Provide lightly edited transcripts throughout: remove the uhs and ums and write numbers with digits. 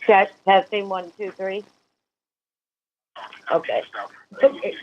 Check, testing, 1, 2, 3. Okay. Okay.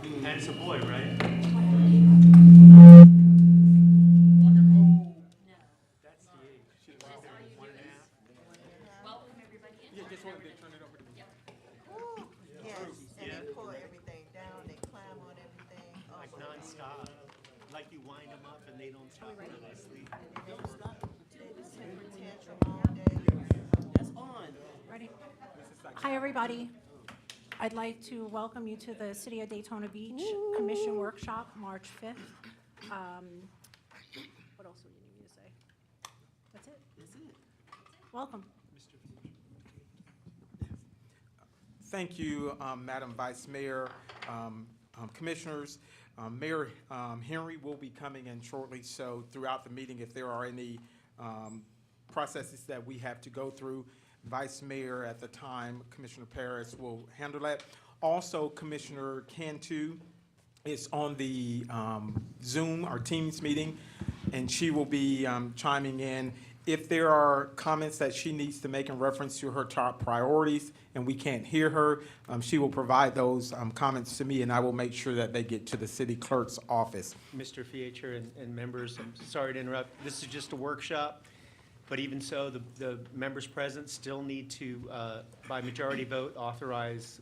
And it's a boy, right? That's the age. One and a half. Yes, and they pull everything down, they climb on everything. Oh, Like nonstop. Like you wind them up and they don't stop until they sleep. they just temper tantrum all day. Hi, everybody. I'd like to welcome you to the City of Daytona Beach Commission Workshop, March 5th. What else do you need me to say? That's it? That's it. Welcome. Thank you, Madam Vice Mayor, Commissioners. Mayor Henry will be coming in shortly, so throughout the meeting, if there are any processes that we have to go through, Vice Mayor at the time, Commissioner Paris, will handle that. Also, Commissioner Cantu is on the Zoom, our Teams meeting, and she will be chiming in. If there are comments that she needs to make in reference to her top priorities and we can't hear her, she will provide those comments to me, and I will make sure that they get to the city clerk's office. Mr. Fiacher and members, I'm sorry to interrupt. This is just a workshop. But even so, the members present still need to, by majority vote, authorize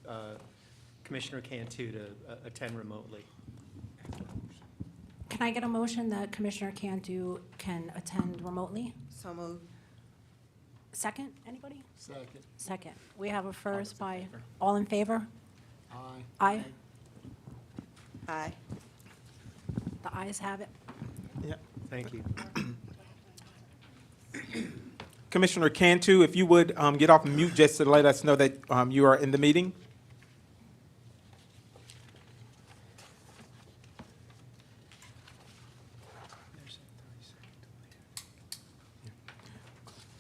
Commissioner Cantu to attend remotely. Can I get a motion that Commissioner Cantu can attend remotely? So moved. Second, anybody? Second. Second. We have a first by, all in favor? Aye. Aye. Aye. The ayes have it. Yeah. Thank you. Commissioner Cantu, if you would get off mute just to let us know that you are in the meeting.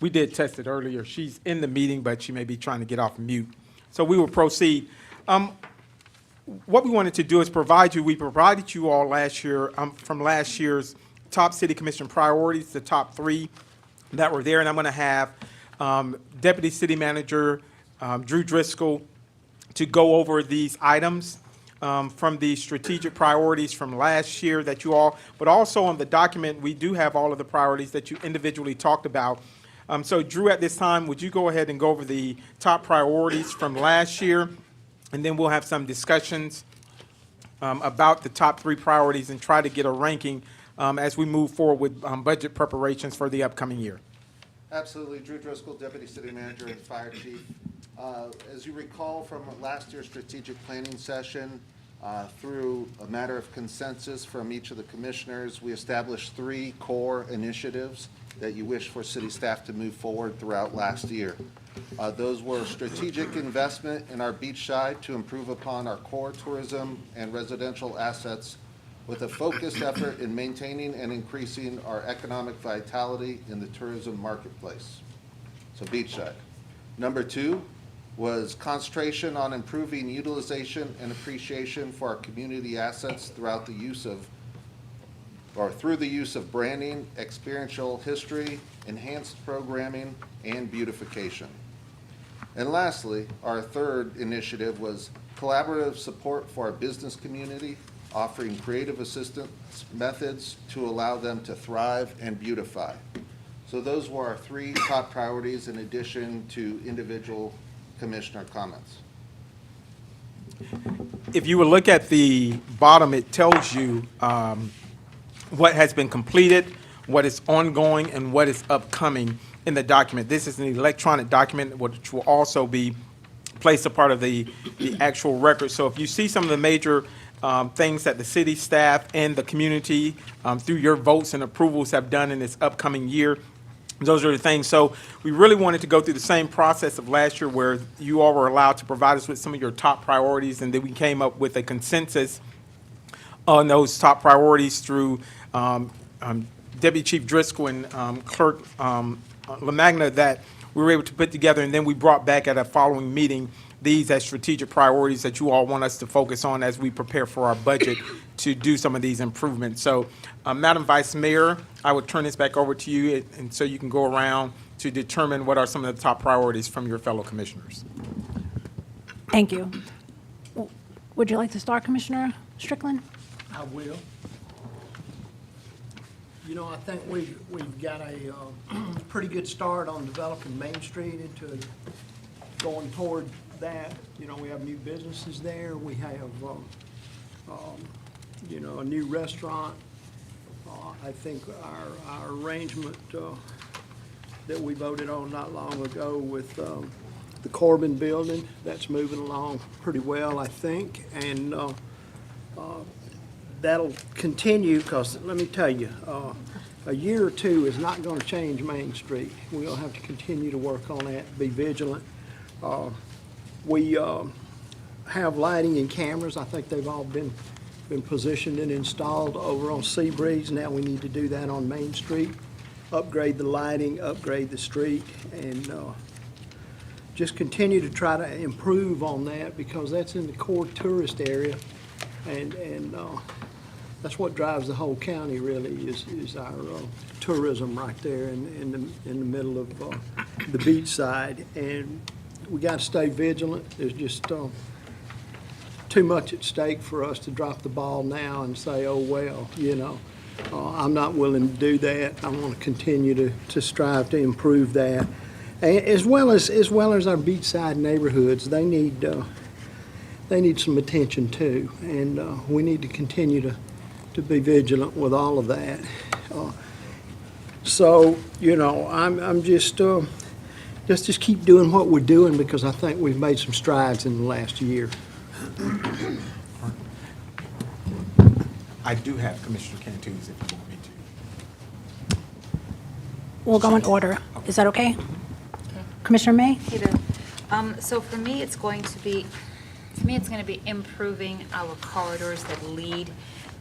We did test it earlier. She's in the meeting, but she may be trying to get off mute. So we will proceed. What we wanted to do is we provided you all last year, from last year's top city commission priorities, the top 3 that were there. And I'm going to have Deputy City Manager Drew Driscoll to go over these items from the strategic priorities from last year that you all, but also on the document, we do have all of the priorities that you individually talked about. So Drew, at this time, would you go ahead and go over the top priorities from last year? And then we'll have some discussions about the top 3 priorities and try to get a ranking as we move forward with budget preparations for the upcoming year. Absolutely. Drew Driscoll, Deputy City Manager and Fire Chief. As you recall from last year's strategic planning session, through a matter of consensus from each of the commissioners, we established 3 core initiatives that you wish for city staff to move forward throughout last year. Those were strategic investment in our beachside to improve upon our core tourism and residential assets with a focused effort in maintaining and increasing our economic vitality in the tourism marketplace. So beachside. Number 2 was concentration on improving utilization and appreciation for our community assets throughout the use of through the use of branding, experiential history, enhanced programming, and beautification. And lastly, our 3rd initiative was collaborative support for our business community, offering creative assistance methods to allow them to thrive and beautify. So those were our 3 top priorities in addition to individual commissioner comments. If you would look at the bottom, it tells you what has been completed, what is ongoing, and what is upcoming in the document. This is an electronic document which will also be placed a part of the actual record. So if you see some of the major things that the city staff and the community through your votes and approvals have done in this upcoming year, those are the things. So we really wanted to go through the same process of last year where you all were allowed to provide us with some of your top priorities, and then we came up with a consensus on those top priorities through Deputy Chief Driscoll and Clerk LaMagna that we were able to put together, and then we brought back at a following meeting these as strategic priorities that you all want us to focus on as we prepare for our budget to do some of these improvements. So, Madam Vice Mayor, I would turn this back over to you, and so you can go around to determine what are some of the top priorities from your fellow commissioners. Thank you. Would you like to start, Commissioner Strickland? I will. You know, I think we've got a pretty good start on developing Main Street into going toward that. You know, we have new businesses there. We have, you know, a new restaurant. I think our arrangement that we voted on not long ago with the Corbin Building, that's moving along pretty well, I think. And that'll continue, because let me tell you, a year or 2 is not going to change Main Street. We'll have to continue to work on that, be vigilant. We have lighting and cameras. I think they've all been positioned and installed over on Seabreeze. Now we need to do that on Main Street, upgrade the lighting, upgrade the street, and just continue to try to improve on that, because that's in the core tourist area, and that's what drives the whole county really is our tourism right there in the middle of the beach side. And we got to stay vigilant. There's just too much at stake for us to drop the ball now and say, oh well, you know. I'm not willing to do that. I want to continue to strive to improve that. As well as our beachside neighborhoods, they need some attention too. And we need to continue to be vigilant with all of that. So, you know, I'm just keep doing what we're doing because I think we've made some strides in the last year. I do have Commissioner Cantus if you want me to. We'll go in order. Is that okay? Commissioner May? Hey there. So for me, it's going to be improving our corridors that lead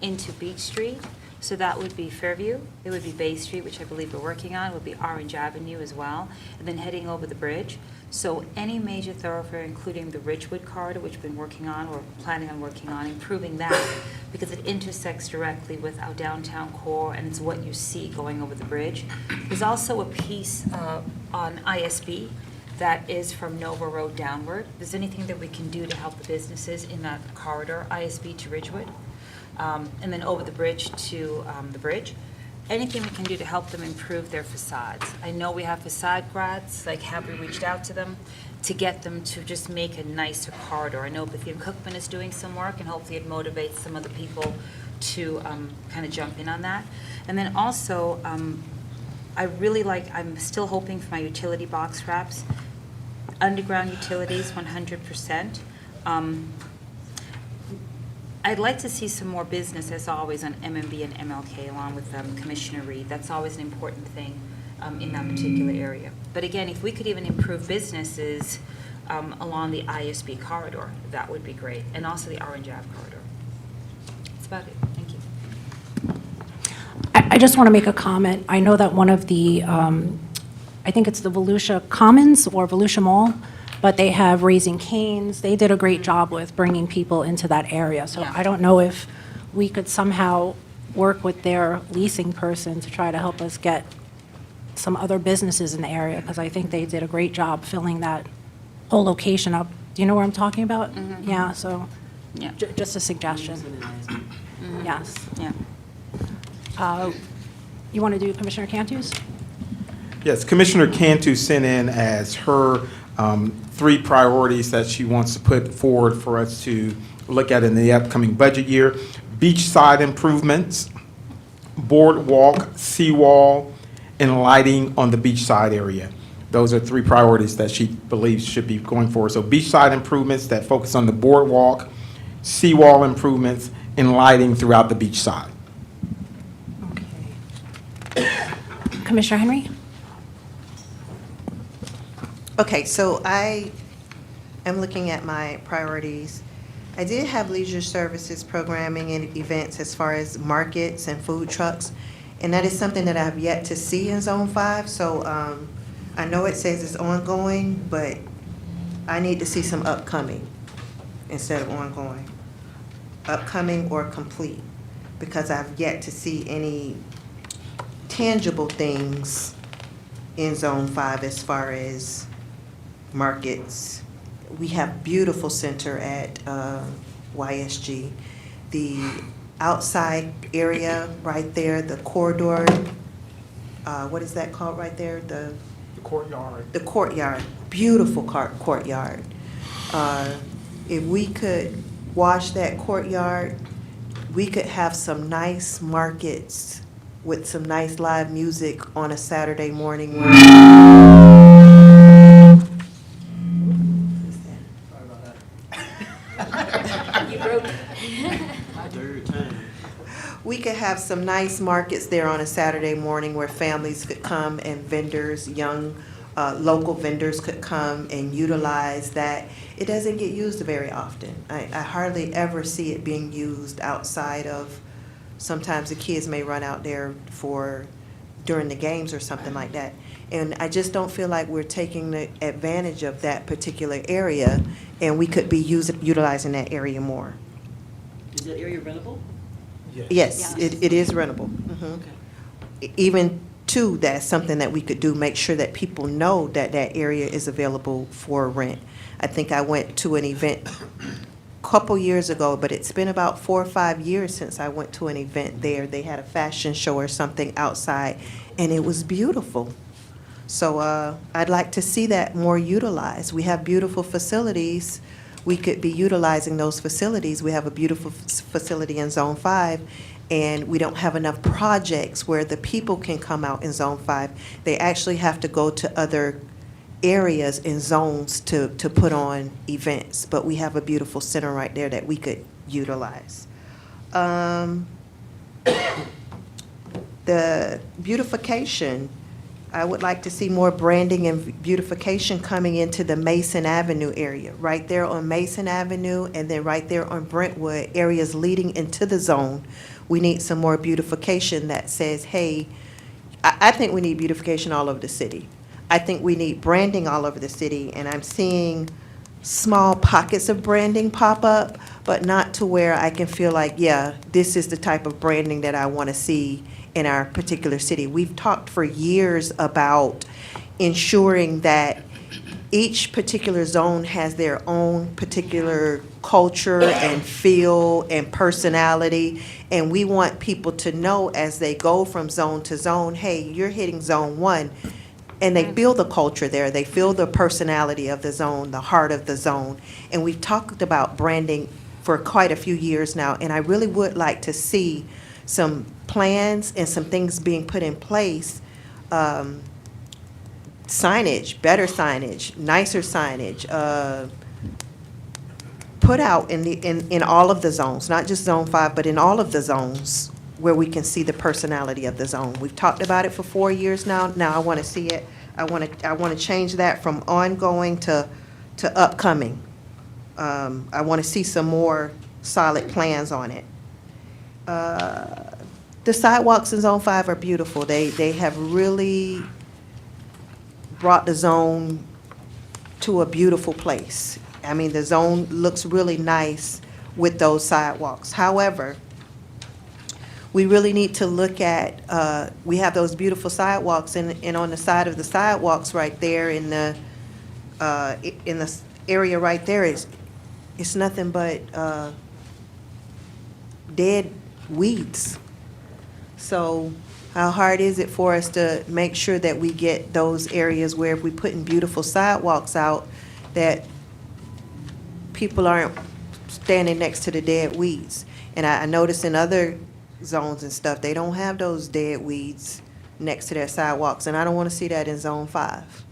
into Beach Street. So that would be Fairview, it would be Bay Street, which I believe we're working on, it would be Orange Avenue as well, and then heading over the bridge. So any major thoroughfare, including the Ridgewood corridor, which we've been working on or planning on working on, improving that because it intersects directly with our downtown core and it's what you see going over the bridge. There's also a piece on ISB that is from Nova Road downward. If there's anything that we can do to help the businesses in that corridor, ISB to Ridgewood, and then over the bridge to the bridge. Anything we can do to help them improve their facades. I know we have facade grads, like have we reached out to them to get them to just make a nicer corridor? I know Bethune Cookman is doing some work and hopefully it motivates some of the people to kind of jump in on that. And then also, I'm still hoping for my utility box wraps. Underground utilities, 100%. I'd like to see some more business, as always, on MMB and MLK, along with Commissioner Reed. That's always an important thing in that particular area. But again, if we could even improve businesses along the ISB corridor, that would be great, and also the Orange Ave corridor. That's about it. Thank you. I just want to make a comment. I know that one of the, I think it's the Volusia Commons or Volusia Mall, but they have Raising Cane's. They did a great job with bringing people into that area. So Yeah. I don't know if we could somehow work with their leasing person to try to help us get some other businesses in the area, because I think they did a great job filling that whole location up. Do you know where I'm talking about? Yeah, so Yeah. just a suggestion. Yes. Yeah. You want to do Commissioner Cantus? Yes, Commissioner Cantu sent in as her 3 priorities that she wants to put forward for us to look at in the upcoming budget year. Beachside improvements, boardwalk, seawall, and lighting on the beachside area. Those are 3 priorities that she believes should be going forward. So beachside improvements that focus on the boardwalk, seawall improvements, and lighting throughout the beachside. Okay. Commissioner Henry? Okay, so I am looking at my priorities. I did have leisure services programming and events as far as markets and food trucks, and that is something that I have yet to see in Zone 5. So I know it says it's ongoing, but I need to see some upcoming instead of ongoing. Upcoming or complete, because I've yet to see any tangible things in Zone 5 as far as markets. We have beautiful center at YSG. The outside area right there, the corridor, what is that called right there? The courtyard. The courtyard, beautiful courtyard. If we could wash that courtyard, we could have some nice markets with some nice live music on a Saturday morning. We could have some nice markets there on a Saturday morning where families could come and vendors, young local vendors could come and utilize that. It doesn't get used very often. I hardly ever see it being used outside of, sometimes the kids may run out there during the games or something like that. And I just don't feel like we're taking the advantage of that particular area, and we could be utilizing that area more. Is that area rentable? Yes, it is rentable. Even too, that's something that we could do, make sure that people know that that area is available for rent. I think I went to an event couple years ago, but it's been about 4 or 5 years since I went to an event there. They had a fashion show or something outside, and it was beautiful. So I'd like to see that more utilized. We have beautiful facilities. We could be utilizing those facilities. We have a beautiful facility in Zone 5, and we don't have enough projects where the people can come out in Zone 5. They actually have to go to other areas in zones to put on events, but we have a beautiful center right there that we could utilize. The beautification, I would like to see more branding and beautification coming into the Mason Avenue area, right there on Mason Avenue, and then right there on Brentwood, areas leading into the zone. We need some more beautification that says, hey, I think we need beautification all over the city. I think we need branding all over the city, and I'm seeing small pockets of branding pop up, but not to where I can feel like, yeah, this is the type of branding that I want to see in our particular city. We've talked for years about ensuring that each particular zone has their own particular culture and feel and personality, and we want people to know as they go from zone to zone, hey, you're hitting Zone 1, and they feel the culture there, they feel the personality of the zone, the heart of the zone. And we've talked about branding for quite a few years now, and I really would like to see some plans and some things being put in place, signage, better signage, nicer signage, put out in all of the zones, not just Zone 5, but in all of the zones where we can see the personality of the zone. We've talked about it for 4 years now. Now I want to see it. I want to change that from ongoing to upcoming. I want to see some more solid plans on it. The sidewalks in Zone 5 are beautiful. They have really brought the zone to a beautiful place. I mean, the zone looks really nice with those sidewalks. However, we really need to look at, we have those beautiful sidewalks, and on the side of the sidewalks right there in the area right there it's nothing but dead weeds. So how hard is it for us to make sure that we get those areas where if we putting beautiful sidewalks out, that people aren't standing next to the dead weeds? And I notice in other zones and stuff, they don't have those dead weeds next to their sidewalks, and I don't want to see that in Zone 5.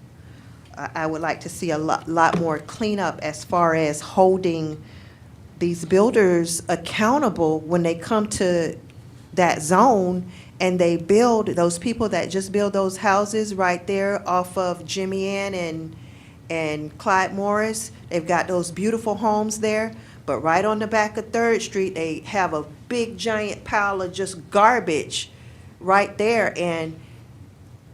I would like to see a lot more cleanup as far as holding these builders accountable when they come to that zone and they build, those people that just build those houses right there off of Jimmy Ann and Clyde Morris. They've got those beautiful homes there, but right on the back of 3rd Street, they have a big giant pile of just garbage right there. And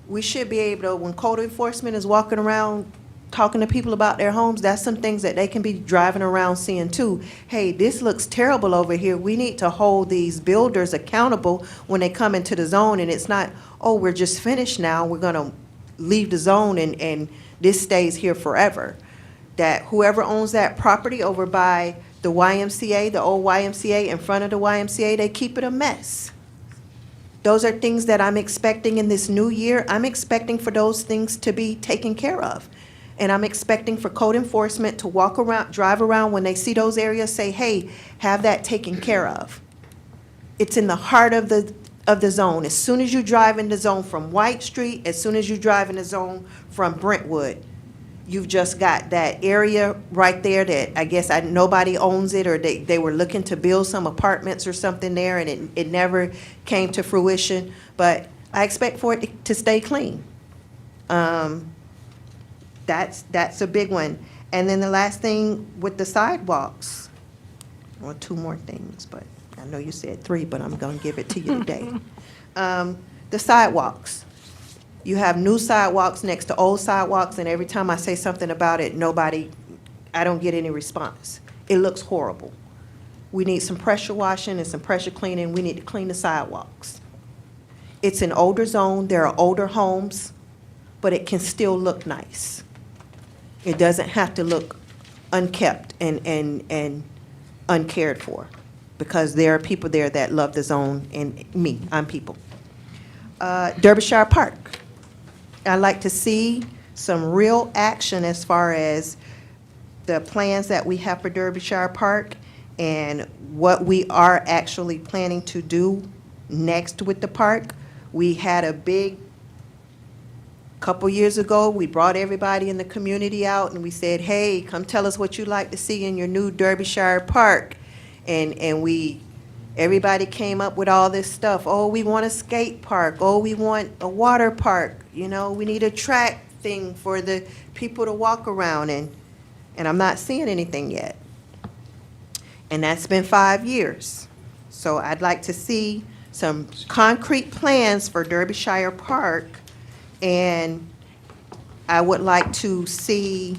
we should be able to, when code enforcement is walking around talking to people about their homes, that's some things that they can be driving around seeing too. Hey, this looks terrible over here. We need to hold these builders accountable when they come into the zone, and it's not, oh, we're just finished now, we're gonna leave the zone and this stays here forever. That whoever owns that property over by the YMCA, the old YMCA in front of the YMCA, they keep it a mess. Those are things that I'm expecting in this new year. I'm expecting for those things to be taken care of. And I'm expecting for code enforcement to walk around, drive around when they see those areas, say, hey, have that taken care of. It's in the heart of the zone. As soon as you drive in the zone from White Street, as soon as you drive in the zone from Brentwood, you've just got that area right there that I guess nobody owns it, or they were looking to build some apartments or something there, and it never came to fruition. But I expect for it to stay clean. That's a big one. And then the last thing with the sidewalks, well, 2 more things, but I know you said 3, but I'm going to give it to you today. The sidewalks. You have new sidewalks next to old sidewalks, and every time I say something about it, I don't get any response. It looks horrible. We need some pressure washing and some pressure cleaning. We need to clean the sidewalks. It's an older zone. There are older homes, but it can still look nice. It doesn't have to look unkept and uncared for, because there are people there that love the zone, and me, I'm people. Derbyshire Park. I'd like to see some real action as far as the plans that we have for Derbyshire Park and what we are actually planning to do next with the park. We had a big, couple years ago, we brought everybody in the community out and we said, hey, come tell us what you'd like to see in your new Derbyshire Park. And everybody came up with all this stuff. Oh, we want a skate park. Oh, we want a water park. You know, we need a track thing for the people to walk around. And I'm not seeing anything yet. And that's been 5 years. So I'd like to see some concrete plans for Derbyshire Park. And I would like to see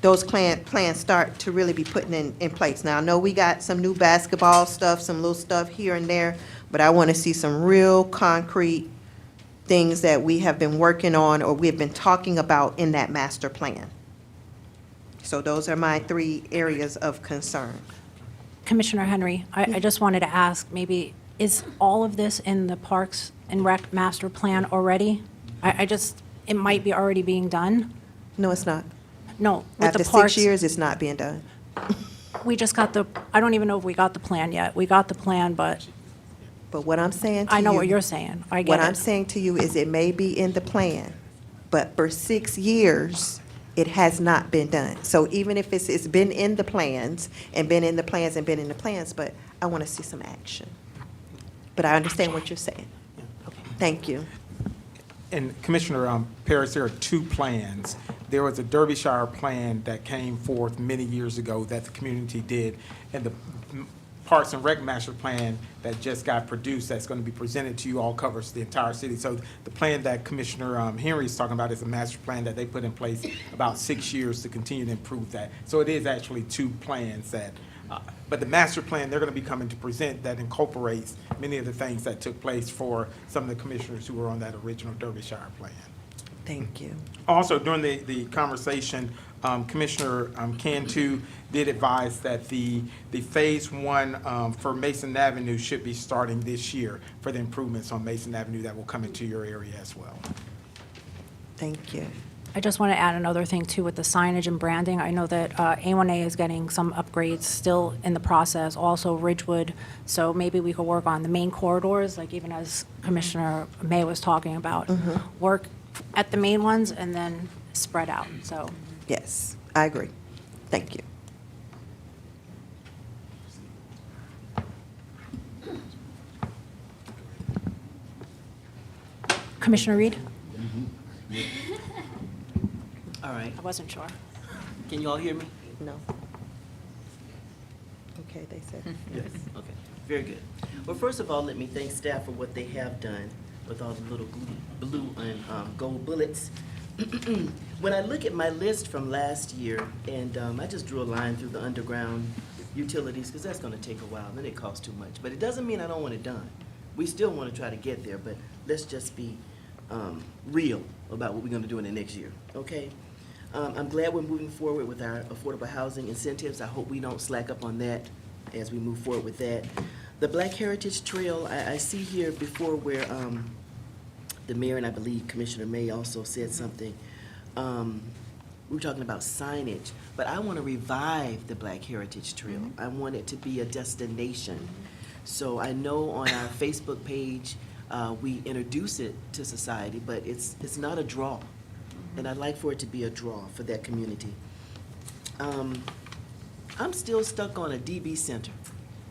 those plans start to really be put in place. Now, I know we got some new basketball stuff, some little stuff here and there, but I want to see some real concrete things that we have been working on or we've been talking about in that master plan. So those are my 3 areas of concern. Commissioner Henry, I just wanted to ask, maybe, is all of this in the Parks and Rec master plan already? It might be already being done? No, it's not. No, with After the 6 parks, years, it's not being done. we just got I don't even know if we got the plan yet. We got the plan, but But what I'm saying to you. I know what you're saying. I get What it. I'm saying to you is it may be in the plan, but for 6 years, it has not been done. So even if it's been in the plans, and been in the plans, and been in the plans, but I want to see some action. But I understand what you're saying. Thank you. And Commissioner Paris, there are 2 plans. There was a Derbyshire plan that came forth many years ago that the community did, and the Parks and Rec master plan that just got produced, that's going to be presented to you, all covers the entire city. So the plan that Commissioner Henry is talking about is a master plan that they put in place about 6 years to continue to improve that. So it is actually 2 plans that, but the master plan they're going to be coming to present that incorporates many of the things that took place for some of the commissioners who were on that original Derbyshire plan. Thank you. Also, during the conversation, Commissioner Cantu did advise that the Phase 1 for Mason Avenue should be starting this year for the improvements on Mason Avenue that will come into your area as well. Thank you. I just want to add another thing too with the signage and branding. I know that A1A is getting some upgrades still in the process, also Ridgewood. So maybe we could work on the main corridors, like even as Commissioner May was talking about, work at the main ones and then spread out, so. Yes, I agree. Thank you. Commissioner Reed? All right. I wasn't sure. Can you all hear me? No. Okay, they said. Yes. Okay. Very good. Well, first of all, let me thank staff for what they have done with all the little blue and gold bullets. When I look at my list from last year, and I just drew a line through the underground utilities, because that's going to take a while, and it costs too much. But it doesn't mean I don't want it done. We still want to try to get there, but let's just be real about what we're going to do in the next year, okay? I'm glad we're moving forward with our affordable housing incentives. I hope we don't slack up on that as we move forward with that. The Black Heritage Trail, I see here before where the mayor and I believe Commissioner May also said something. We were talking about signage, but I want to revive the Black Heritage Trail. I want it to be a destination. So I know on our Facebook page, we introduce it to society, but it's not a draw. And I'd like for it to be a draw for that community. I'm still stuck on a DB Center.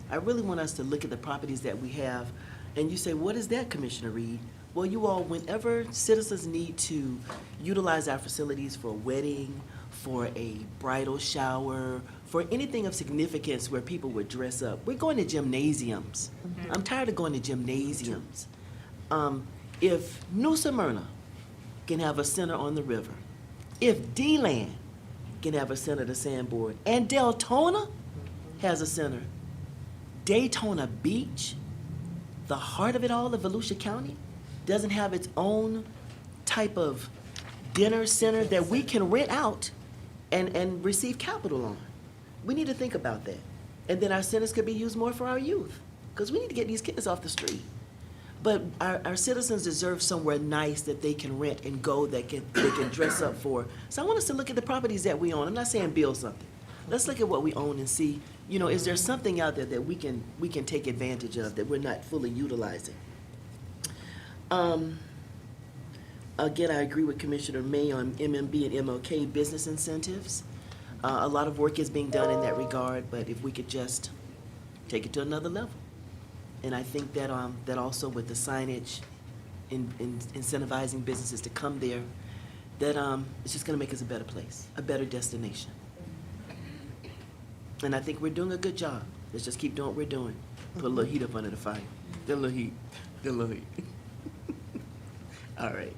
I really want us to look at the properties that we have, and you say, what is that, Commissioner Reed? Well, you all, whenever citizens need to utilize our facilities for a wedding, for a bridal shower, for anything of significance where people would dress up, we're going to gymnasiums. I'm tired of going to gymnasiums. If New Smyrna can have a center on the river, if D-Land can have a center to Sandboard, and Deltona has a center, Daytona Beach, the heart of it all of Volusia County, doesn't have its own type of dinner center that we can rent out and receive capital on. We need to think about that. And then our centers could be used more for our youth, because we need to get these kids off the street. But our citizens deserve somewhere nice that they can rent and go, that they can dress up for. So I want us to look at the properties that we own. I'm not saying build something. Let's look at what we own and see, is there something out there that we can take advantage of that we're not fully utilizing? Again, I agree with Commissioner May on MMB and MLK business incentives. A lot of work is being done in that regard, but if we could just take it to another level. And I think that, that also with the signage in incentivizing businesses to come there, that it's just gonna make us a better place, a better destination. And I think we're doing a good job. Let's just keep doing what we're doing. Put a little heat up under the fire. Get a little heat. Get a little heat. All right.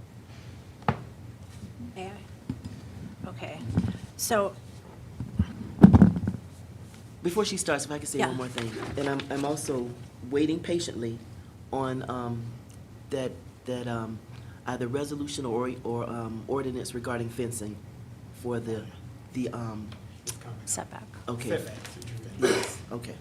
May I? Okay, so, Before she starts, if I could say Yeah. one more thing, and I'm also waiting patiently on that either resolution or ordinance regarding fencing for the setback. okay. Yes, okay.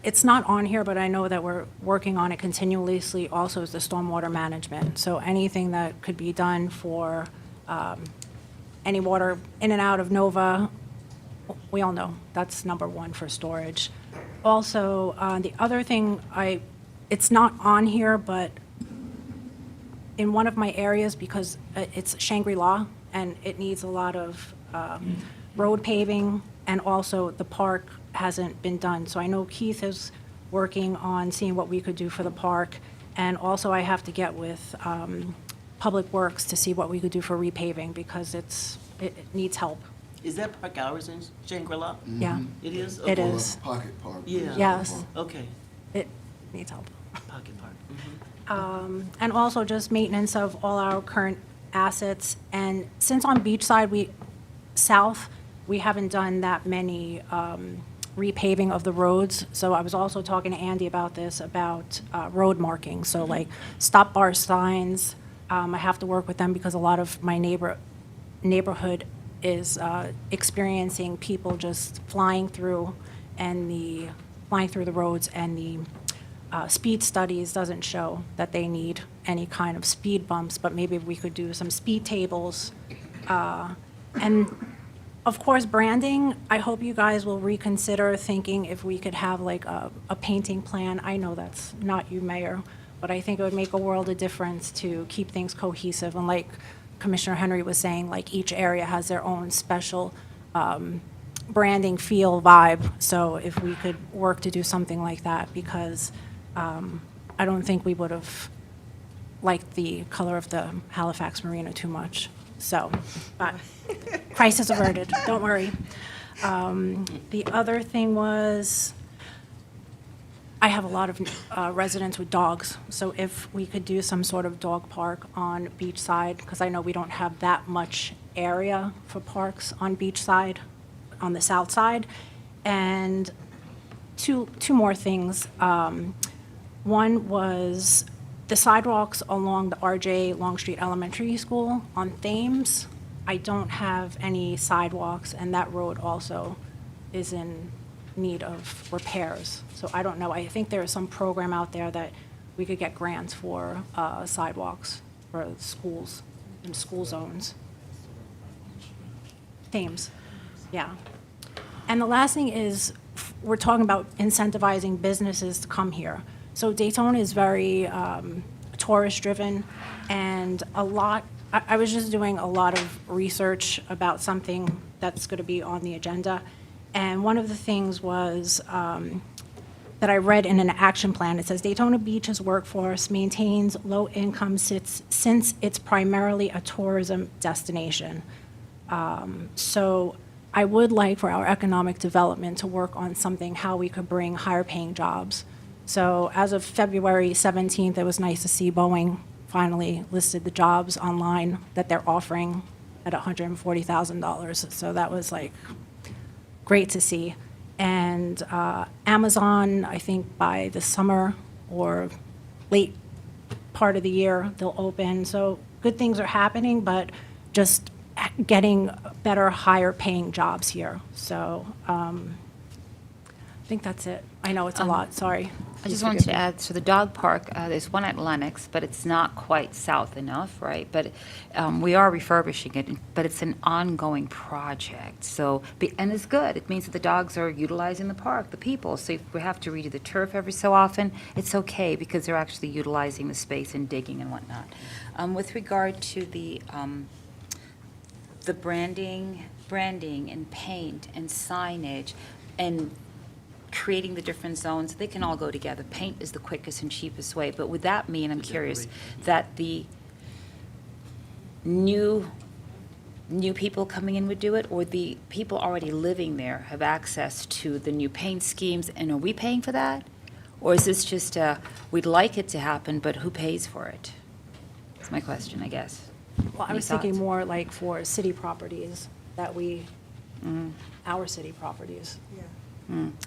It's not on here, but I know that we're working on it continuously, also is the stormwater management. So anything that could be done for any water in and out of Nova, we all know, that's number one for storage. Also, the other thing, it's not on here, but in one of my areas, because it's Shangri-La, and it needs a lot of road paving, and also the park hasn't been done. So I know Keith is working on seeing what we could do for the park, and also I have to get with Public Works to see what we could do for repaving, because it needs help. Is that park hours in Shangri-La? Yeah, It is? it Okay. is. Pocket park. Yeah. Yes, Okay, it needs help. pocket park. Mhm. And also just maintenance of all our current assets. And since on Beachside, south, we haven't done that many repaving of the roads. So I was also talking to Andy about this, about road marking. So like stop bar signs, I have to work with them because a lot of my neighborhood is experiencing people just flying through the roads, and the speed studies doesn't show that they need any kind of speed bumps, but maybe we could do some speed tables. And of course, branding, I hope you guys will reconsider thinking if we could have like a painting plan. I know that's not you, Mayor, but I think it would make a world of difference to keep things cohesive. And like Commissioner Henry was saying, like each area has their own special branding, feel, vibe. So if we could work to do something like that, because I don't think we would have liked the color of the Halifax Marina too much. So, but crisis averted, don't worry. The other thing was, I have a lot of residents with dogs, so if we could do some sort of dog park on Beachside, because I know we don't have that much area for parks on Beachside, on the south side. And two more things. One was the sidewalks along the RJ Longstreet Elementary School on Thames. I don't have any sidewalks, and that road also is in need of repairs. So I don't know, I think there is some program out there that we could get grants for sidewalks for schools and school zones. Thames, yeah. And the last thing is, we're talking about incentivizing businesses to come here. So Daytona is very tourist-driven, and I was just doing a lot of research about something that's going to be on the agenda. And one of the things was that I read in an action plan. It says Daytona Beach's workforce maintains low income since it's primarily a tourism destination. So I would like for our economic development to work on something, how we could bring higher paying jobs. So as of February 17th, it was nice to see Boeing finally listed the jobs online that they're offering at $140,000. So that was like great to see. And Amazon, I think by the summer or late part of the year, they'll open. So good things are happening, but just getting better, higher paying jobs here. So I think that's it. I know it's a lot, sorry. I just Please wanted forgive to me. add, so the dog park, there's one at Lennox, but it's not quite south enough, right? But we are refurbishing it, but it's an ongoing project, so, and it's good. It means that the dogs are utilizing the park, the people. So if we have to redo the turf every so often, it's okay, because they're actually utilizing the space and digging and whatnot. With regard to the branding and paint and signage, and creating the different zones, they can all go together. Paint is the quickest and cheapest way, but would that mean, I'm curious, that the new people coming in would do it, or the people already living there have access to the new paint schemes, and are we paying for that? Or is this just, we'd like it to happen, but who pays for it? That's my question, I guess. Well, I Any was thinking thoughts? more like for city properties, that we, our city properties.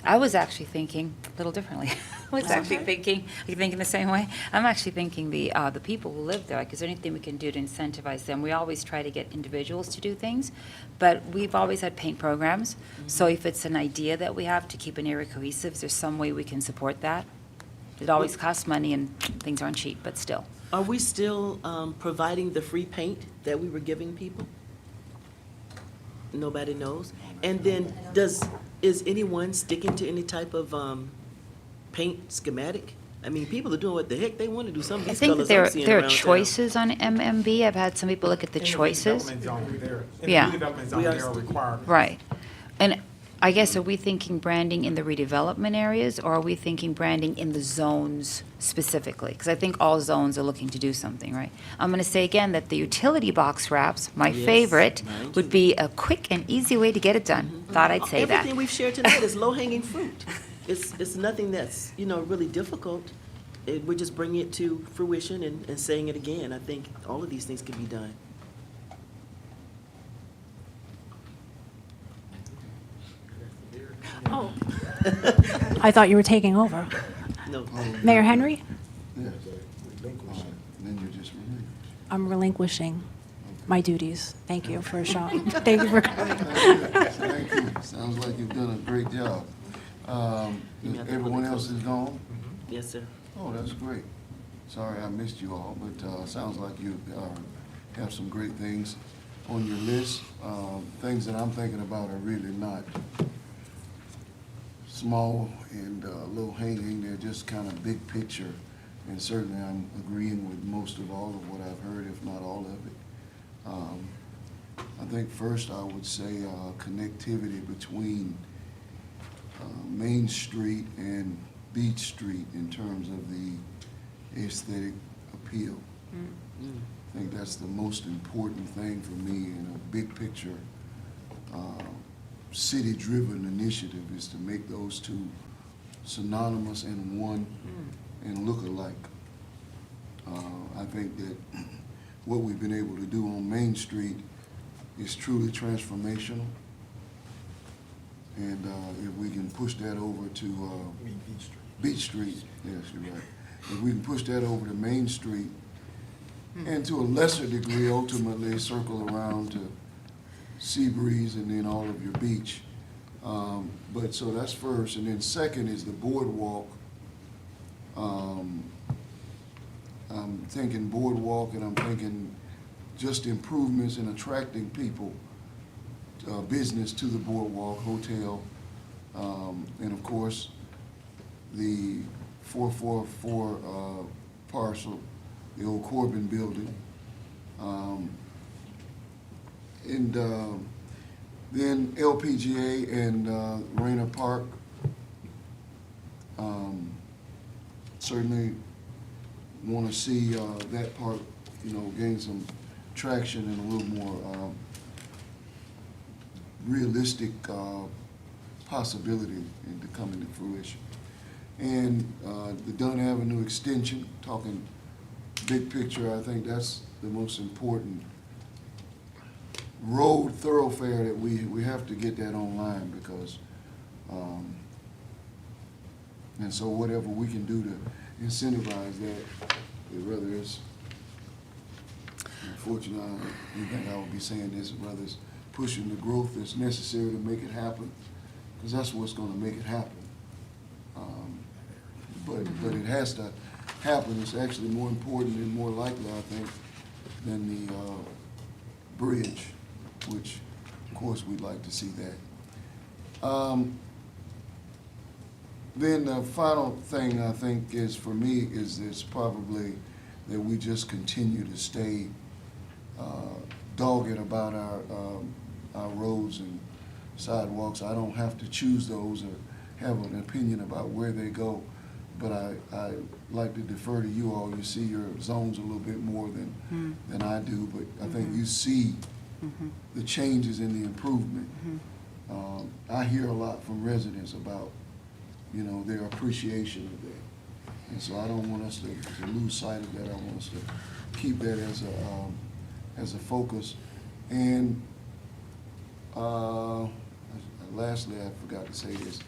I was actually thinking a little differently. I was actually thinking, are you thinking the same way? I'm actually thinking the people who live there, like, is there anything we can do to incentivize them? We always try to get individuals to do things, but we've always had paint programs. So if it's an idea that we have to keep an area cohesive, is there some way we can support that? It always costs money and things aren't cheap, but still. Are we still providing the free paint that we were giving people? Nobody knows. And then is anyone sticking to any type of paint schematic? I mean, people are doing what the heck they want to do. Some of I these think colors that I'm seeing there are around town. choices on MMB. I've had some people look at the In choices. redevelopment zone, they're- Yeah. In the redevelopment zone, We are there are sticking- requirements. Right. And I guess, are we thinking branding in the redevelopment areas, or are we thinking branding in the zones specifically? Because I think all zones are looking to do something, right? I'm going to say again that the utility box wraps, my Yes, favorite, mine would be a quick and easy way to get it done. Thought I'd say that. Everything we've shared tonight is low-hanging fruit. It's nothing that's, really difficult. We're just bringing it to fruition and saying it again. I think all of these things can be done. Oh. I thought you were taking over. No. Mayor Henry, Yes. Then you just relinquish. I'm relinquishing my duties. Thank you for showing, thank you for coming. Thank you. Sounds like you've done a great job. Everyone else is gone? Yes, sir. Oh, that's great. Sorry I missed you all, but sounds like you have some great things on your list. Things that I'm thinking about are really not small and low-hanging. They're just kind of big picture. And certainly I'm agreeing with most of all of what I've heard, if not all of it. I think first I would say connectivity between Main Street and Beach Street in terms of the aesthetic appeal. I think that's the most important thing for me in a big picture city-driven initiative, is to make those two synonymous and one and look alike. I think that what we've been able to do on Main Street is truly transformational. And if we can push that over to Beach Street, yes, you're right. If we can push that over to Main Street, and to a lesser degree, ultimately circle around to Seabreeze and then all of your beach. But so that's first, and then second is the boardwalk. I'm thinking boardwalk, and I'm thinking just improvements in attracting people, business to the boardwalk, hotel, and of course, the 444 parcel, the old Corbin building. And then LPGA and Rayner Park. Certainly want to see that park, gain some traction and a little more realistic possibility into coming to fruition. And the Dunn Avenue extension, talking big picture, I think that's the most important road thoroughfare that we have to get that online, because and so whatever we can do to incentivize that, whether it's, unfortunately, you think I would be saying this, whether it's pushing the growth that's necessary to make it happen, because that's what's going to make it happen. but it has to happen. It's actually more important and more likely, I think, than the bridge, which, of course, we'd like to see that. Then the final thing I think is, for me, is probably that we just continue to stay dogged about our roads and sidewalks. I don't have to choose those or have an opinion about where they go, but I like to defer to you all. You see your zones a little bit more than I do, but I think you see the changes in the improvement. I hear a lot from residents about, you know, their appreciation of that. And so I don't want us to lose sight of that. I want us to keep that as a focus. And lastly, I forgot to say this.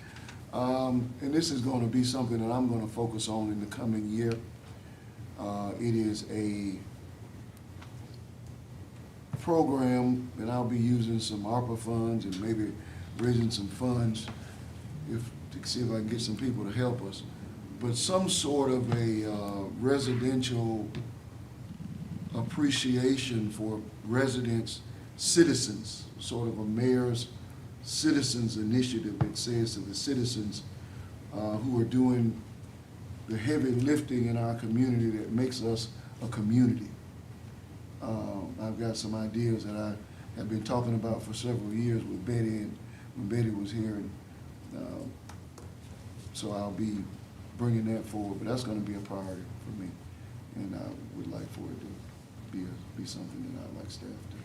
And this is going to be something that I'm going to focus on in the coming year. It is a program, and I'll be using some ARPA funds and maybe raising some funds to see if I can get some people to help us. But some sort of a residential appreciation for residents, citizens, sort of a mayor's citizens initiative that says to the citizens who are doing the heavy lifting in our community that makes us a community. I've got some ideas that I have been talking about for several years with Betty, and when Betty was here, and so I'll be bringing that forward, but that's going to be a priority for me, and I would like for it to be something that I'd like staff to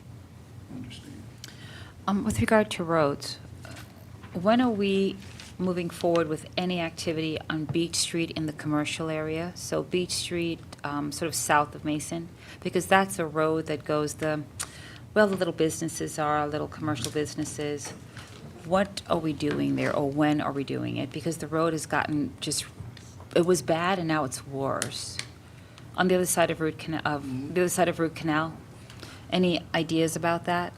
understand. With regard to roads, when are we moving forward with any activity on Beach Street in the commercial area? So Beach Street, sort of south of Mason, because that's a road that goes the little businesses are, little commercial businesses. What are we doing there, or when are we doing it? Because the road has gotten it was bad and now it's worse. On the other side of Root Canal, any ideas about that?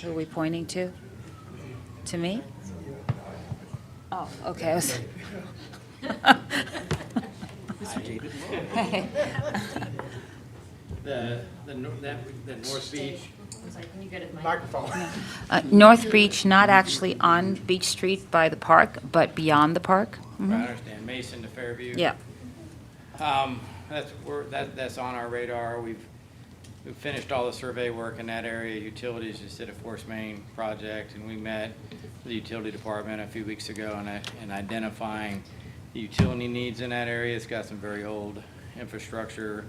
Who are we pointing to? To me? Oh, okay. Mr. David The North Beach. Microphone. North Beach, not actually on Beach Street by the park, but beyond the park? I understand, Mason to Fairview. Yeah. That's on our radar. We've finished all the survey work in that area. Utilities just did a force main project, and we met the utility department a few weeks ago and identifying the utility needs in that area. It's got some very old infrastructure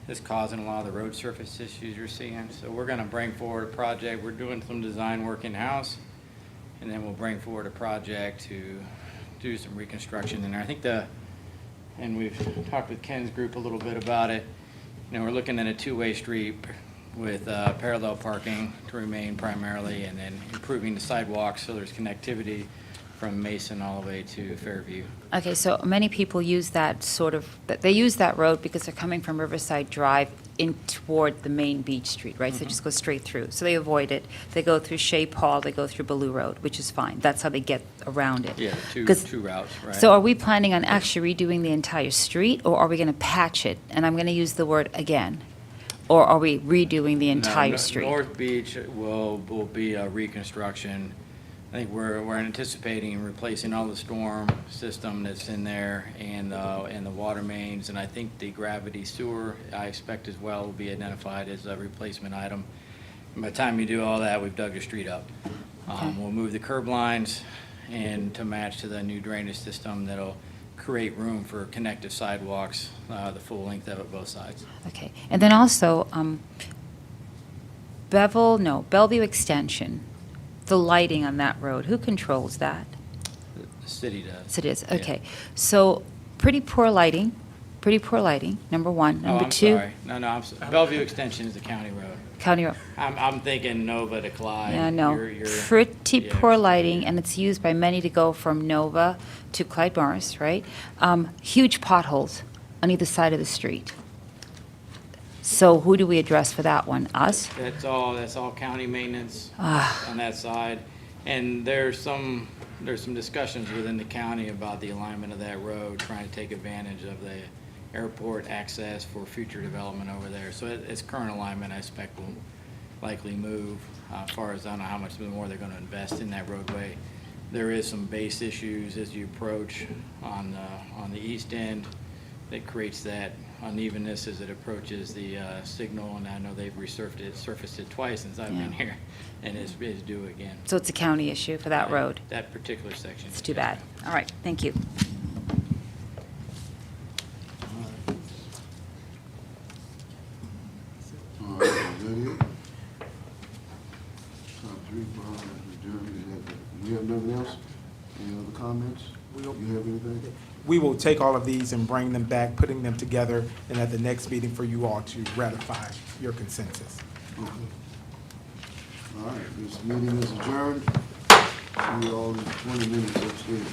that's causing a lot of the road surface issues you're seeing. So we're going to bring forward a project. We're doing some design work in-house, and then we'll bring forward a project to do some reconstruction in there. I think and we've talked with Ken's group a little bit about it. You know, we're looking at a two-way street with parallel parking to remain primarily, and then improving the sidewalks so there's connectivity from Mason all the way to Fairview. Okay, so many people use that they use that road because they're coming from Riverside Drive in toward the main Beach Street, right? So they just go straight through. So they avoid it. They go through Shape Hall, they go through Ballou Road, which is fine. That's how they get around it. Yeah, two routes, right? So are we planning on actually redoing the entire street, or are we going to patch it? And I'm going to use the word again. Or are we redoing the entire street? North Beach will be a reconstruction. I think we're anticipating replacing all the storm system that's in there and the water mains, and I think the gravity sewer, I expect as well, will be identified as a replacement item. And by the time you do all that, we've dug the street up. Okay. We'll move the curb lines and to match to the new drainage system that'll create room for connective sidewalks, the full length of it, both sides. Okay, and then also, Bellevue Extension, the lighting on that road, who controls that? The city does. So it is, Yeah. okay. So, pretty poor lighting, number one. Oh, Number I'm two, sorry. No, Bellevue Extension is a county road. County Road. I'm thinking Nova to Clyde. Yeah, no, You're- pretty yeah. poor lighting, and it's used by many to go from Nova to Clyde Morris, right? Huge potholes on either side of the street. So who do we address for that one? Us? That's all county maintenance Ah. on that side. And there's some there's some discussions within the county about the alignment of that road, trying to take advantage of the airport access for future development over there. So its current alignment, I expect, will likely move. As far as I don't know how much more they're going to invest in that roadway. There is some base issues as you approach on the east end that creates that unevenness as it approaches the signal, and I know they've surfaced it twice since I've been here, and it's due again. So it's a county issue for that road. That particular section. It's too bad. All right, thank you. All right, is that it? Top three, adjournment. Do you have nothing else? Any other comments? You have anything? We will take all of these and bring them back, putting them together, and at the next meeting for you all to ratify your consensus. Okay. All right, this meeting is adjourned. See you all in 20 minutes upstairs.